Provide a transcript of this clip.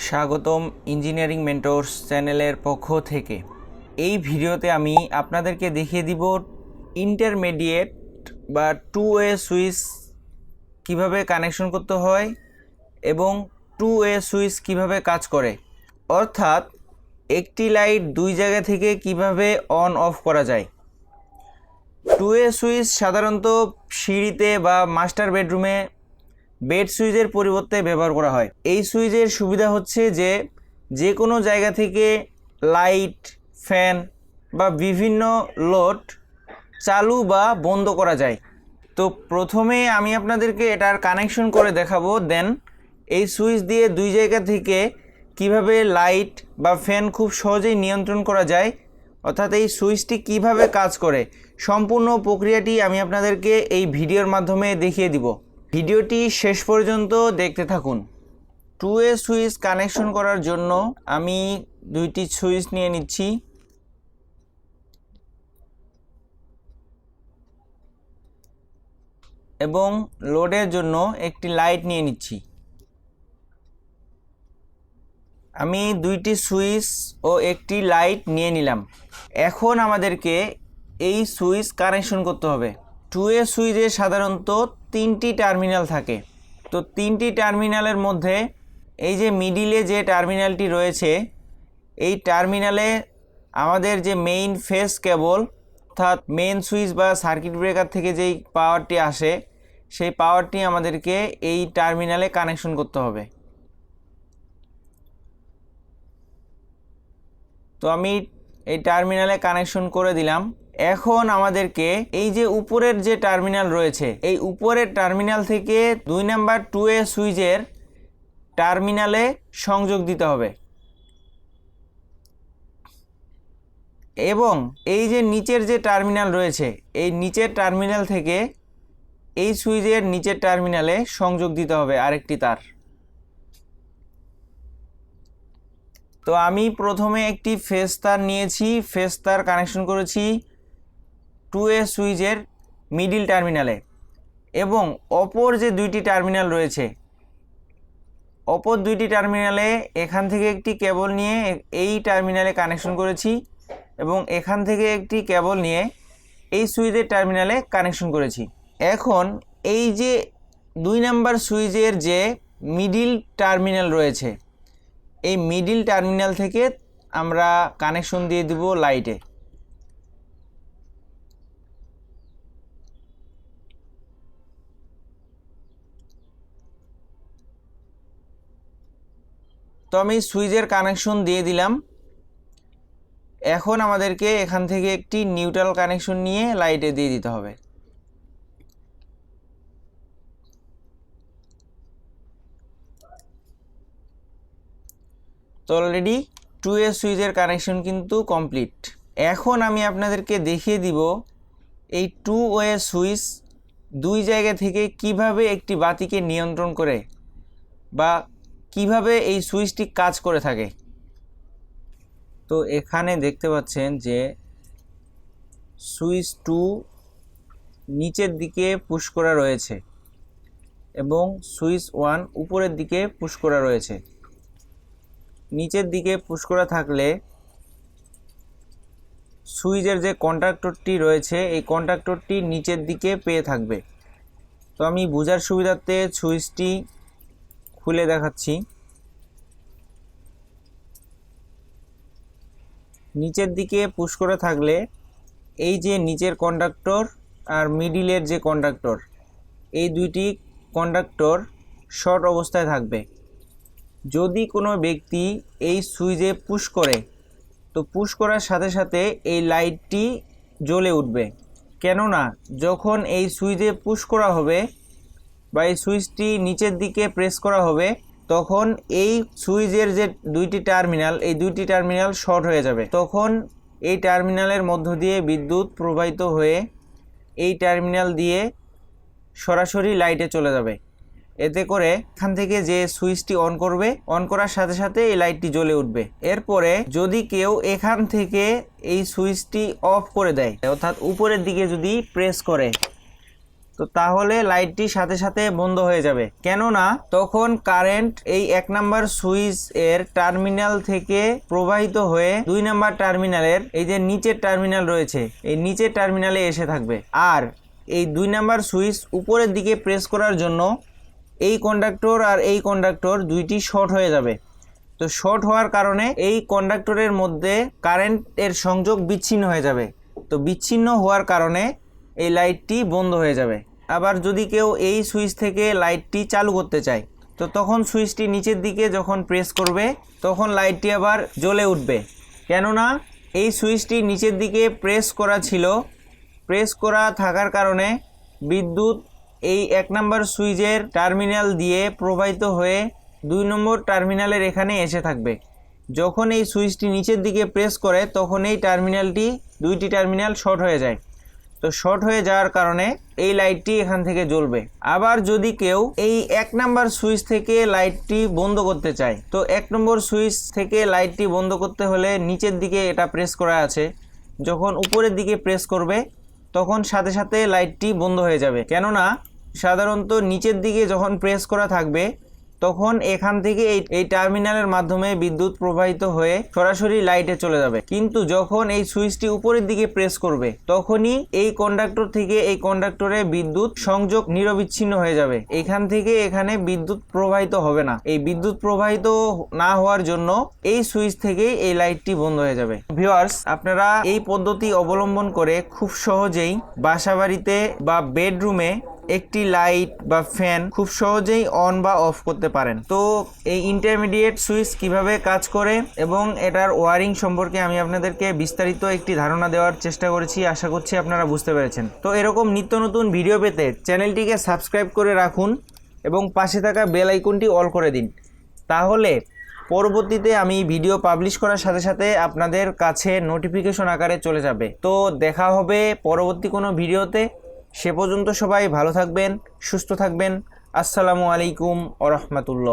স্বাগতম engineering mentors চ্যানেলের পক্ষ থেকে। এই ভিডিওতে আমি আপনাদেরকে দেখিয়ে দিব ইন্টারমিডিয়েট বা টু ওয়ে সুইচ কিভাবে কানেকশন করতে হয় এবং টু ওয়ে সুইচ কিভাবে কাজ করে, অর্থাৎ একটি লাইট দুই জায়গা থেকে কিভাবে অন অফ করা যায়। টু ওয়ে সুইচ সাধারণত সিঁড়িতে বা মাস্টার বেডরুমে বেড সুইচের পরিবর্তে ব্যবহার করা হয়। এই সুইচের সুবিধা হচ্ছে যে কোনো জায়গা থেকে লাইট, ফ্যান বা বিভিন্ন লোড চালু বা বন্ধ করা যায়। তো প্রথমে আমি আপনাদেরকে এটার কানেকশন করে দেখাবো, দেন এই সুইচ দিয়ে দুই জায়গা থেকে কিভাবে লাইট বা ফ্যান খুব সহজেই নিয়ন্ত্রণ করা যায়, অর্থাৎ এই সুইচটি কিভাবে কাজ করে সম্পূর্ণ প্রক্রিয়াটি আমি আপনাদেরকে এই ভিডিওর মাধ্যমে দেখিয়ে দিব। ভিডিওটি শেষ পর্যন্ত দেখতে থাকুন। টু ওয়ে সুইচ কানেকশন করার জন্য আমি দুইটি সুইচ নিয়ে নিচ্ছি এবং লোডের জন্য একটি লাইট নিয়ে নিচ্ছি। আমি দুইটি সুইচ ও একটি লাইট নিয়ে নিলাম। এখন আমাদেরকে এই সুইচ কানেকশন করতে হবে। টু ওয়ে সুইচে সাধারণত তিনটি টার্মিনাল থাকে। তো তিনটি টার্মিনালের মধ্যে এই যে মিডিলে যে টার্মিনালটি রয়েছে, এই টার্মিনালে আমাদের যে মেইন ফেজ কেবল, অর্থাৎ মেইন সুইচ বা সার্কিট ব্রেকার থেকে যেই পাওয়ারটি আসে, সেই পাওয়ারটি আমাদেরকে এই টার্মিনালে কানেকশন করতে হবে। তো আমি এই টার্মিনালে কানেকশন করে দিলাম। এখন আমাদেরকে এই যে উপরের যে টার্মিনাল রয়েছে, এই উপরের টার্মিনাল থেকে 2 নাম্বার টু ওয়ে সুইচের টার্মিনালে সংযোগ দিতে হবে এবং এই যে নিচের যে টার্মিনাল রয়েছে, এই নিচের টার্মিনাল থেকে এই সুইচের নিচের টার্মিনালে সংযোগ দিতে হবে আরেকটি তার। তো আমি প্রথমে একটি ফেজ তার নিয়েছি, ফেজ তার কানেকশন করেছি টু ওয়ে সুইচের মিডিল টার্মিনালে এবং অপর যে দুইটি টার্মিনাল রয়েছে, অপর দুইটি টার্মিনালে এখান থেকে একটি কেবল নিয়ে এই টার্মিনালে কানেকশন করেছি এবং এখান থেকে একটি কেবল নিয়ে এই সুইচের টার্মিনালে কানেকশন করেছি। এখন এই যে 2 নাম্বার সুইচের যে মিডিল টার্মিনাল রয়েছে, এই মিডিল টার্মিনাল থেকে আমরা কানেকশন দিয়ে দিব লাইটে। তো আমি সুইচের কানেকশন দিয়ে দিলাম। এখন আমাদেরকে এখান থেকে একটি নিউট্রাল কানেকশন নিয়ে লাইটে দিয়ে দিতে হবে। তো অলরেডি টু ওয়ে সুইচের কানেকশন কিন্তু কমপ্লিট। এখন আমি আপনাদেরকে দেখিয়ে দিব এই টু ওয়ে সুইচ দুই জায়গা থেকে কিভাবে একটি বাতিকে নিয়ন্ত্রণ করে বা কিভাবে এই সুইচটি কাজ করে থাকে। তো এখানে দেখতে পাচ্ছেন যে সুইচ 2 নিচের দিকে পুশ করা রয়েছে এবং সুইচ 1 উপরের দিকে পুশ করা রয়েছে। নিচের দিকে পুশ করা থাকলে সুইচের যে কন্ট্যাক্টরটি রয়েছে, এই কন্ট্যাক্টরটি নিচের দিকে পেয়ে থাকবে। তো আমি বোঝার সুবিধার্থে সুইচটি খুলে দেখাচ্ছি। নিচের দিকে পুশ করে থাকলে এই যে নিচের কন্ডাক্টর আর মিডিলের যে কন্ডাক্টর, এই দুইটি কন্ডাক্টর শর্ট অবস্থায় থাকবে। যদি কোনো ব্যক্তি এই সুইচে পুশ করে, তো পুশ করার সাথে সাথে এই লাইটটি জ্বলে উঠবে। কেননা যখন এই সুইচে পুশ করা হবে বা এই সুইচটি নিচের দিকে প্রেস করা হবে, তখন এই সুইচের যে দুইটি টার্মিনাল, এই দুইটি টার্মিনাল শর্ট হয়ে যাবে। তখন এই টার্মিনালের মধ্য দিয়ে বিদ্যুৎ প্রবাহিত হয়ে এই টার্মিনাল দিয়ে সরাসরি লাইটে চলে যাবে। এতে করে এখান থেকে যে সুইচটি অন করবে, অন করার সাথে সাথে এই লাইটটি জ্বলে উঠবে। এরপরে যদি কেউ এখান থেকে এই সুইচটি অফ করে দেয়, অর্থাৎ উপরের দিকে যদি প্রেস করে, তো তাহলে লাইটটি সাথে সাথে বন্ধ হয়ে যাবে, কেননা তখন কারেন্ট এই 1 নাম্বার সুইচ এর টার্মিনাল থেকে প্রবাহিত হয়ে 2 নাম্বার টার্মিনালের এই যে নিচের টার্মিনাল রয়েছে এই নিচের টার্মিনালে এসে থাকবে। আর এই 2 নাম্বার সুইচ উপরের দিকে প্রেস করার জন্য এই কন্ডাক্টর আর এই কন্ডাক্টর দুইটি শর্ট হয়ে যাবে। তো শর্ট হওয়ার কারণে এই কন্ডাক্টরের মধ্যে কারেন্টের সংযোগ বিচ্ছিন্ন হয়ে যাবে। তো বিচ্ছিন্ন হওয়ার কারণে এই লাইটটি বন্ধ হয়ে যাবে। আবার যদি কেউ এই সুইচ থেকে লাইটটি চালু করতে চায়, তো তখন সুইচটি নিচের দিকে যখন প্রেস করবে তখন লাইটটি আবার জ্বলে উঠবে, কেননা এই সুইচটি নিচের দিকে প্রেস করা ছিল। প্রেস করা থাকার কারণে বিদ্যুৎ এই 1 নাম্বার সুইচের টার্মিনাল দিয়ে প্রবাহিত হয়ে 2 নম্বর টার্মিনালের এখানে এসে থাকবে। যখন এই সুইচটি নিচের দিকে প্রেস করে তখন এই টার্মিনালটি দুইটি টার্মিনাল শর্ট হয়ে যায়। তো শর্ট হয়ে যাওয়ার কারণে এই লাইটটি এখান থেকে জ্বলবে। আবার যদি কেউ এই 1 নাম্বার সুইচ থেকে লাইটটি বন্ধ করতে চায়, তো 1 নম্বর সুইচ থেকে লাইটটি বন্ধ করতে হলে নিচের দিকে এটা প্রেস করা আছে, যখন উপরের দিকে প্রেস করবে তখন সাথে সাথে লাইটটি বন্ধ হয়ে যাবে, কেননা সাধারণত নিচের দিকে যখন প্রেস করা থাকবে তখন এখান থেকে এই টার্মিনালের মাধ্যমে বিদ্যুৎ প্রবাহিত হয়ে সরাসরি লাইটে চলে যাবে। কিন্তু যখন এই সুইচটি উপরের দিকে প্রেস করবে তখনই এই কন্ডাক্টর থেকে এই কন্ডাক্টরে বিদ্যুৎ সংযোগ নিরবিচ্ছিন্ন হয়ে যাবে, এখান থেকে এখানে বিদ্যুৎ প্রবাহিত হবে না। এই বিদ্যুৎ প্রবাহিত না হওয়ার জন্য এই সুইচ থেকেই এই লাইটটি বন্ধ হয়ে যাবে। ভিউয়ার্স, আপনারা এই পদ্ধতি অবলম্বন করে খুব সহজেই বাসাবাড়িতে বা বেডরুমে একটি লাইট বা ফ্যান খুব সহজেই অন বা অফ করতে পারেন। তো এই ইন্টারমিডিয়েট সুইচ কিভাবে কাজ করে এবং এটার ওয়ারিং সম্পর্কে আমি আপনাদেরকে বিস্তারিত একটি ধারণা দেওয়ার চেষ্টা করেছি। আশা করছি আপনারা বুঝতে পেরেছেন। তো এরকম নিত্য নতুন ভিডিও পেতে চ্যানেলটিকে সাবস্ক্রাইব করে রাখুন এবং পাশে থাকা বেল আইকনটি অল করে দিন, তাহলে পরবর্তীতে আমি ভিডিও পাবলিশ করার সাথে সাথে আপনাদের কাছে নোটিফিকেশন আকারে চলে যাবে। তো দেখা হবে পরবর্তী কোনো ভিডিওতে। সে পর্যন্ত সবাই ভালো থাকবেন, সুস্থ থাকবেন। আসসালামু আলাইকুম ওয়া রাহমাতুল্লাহ।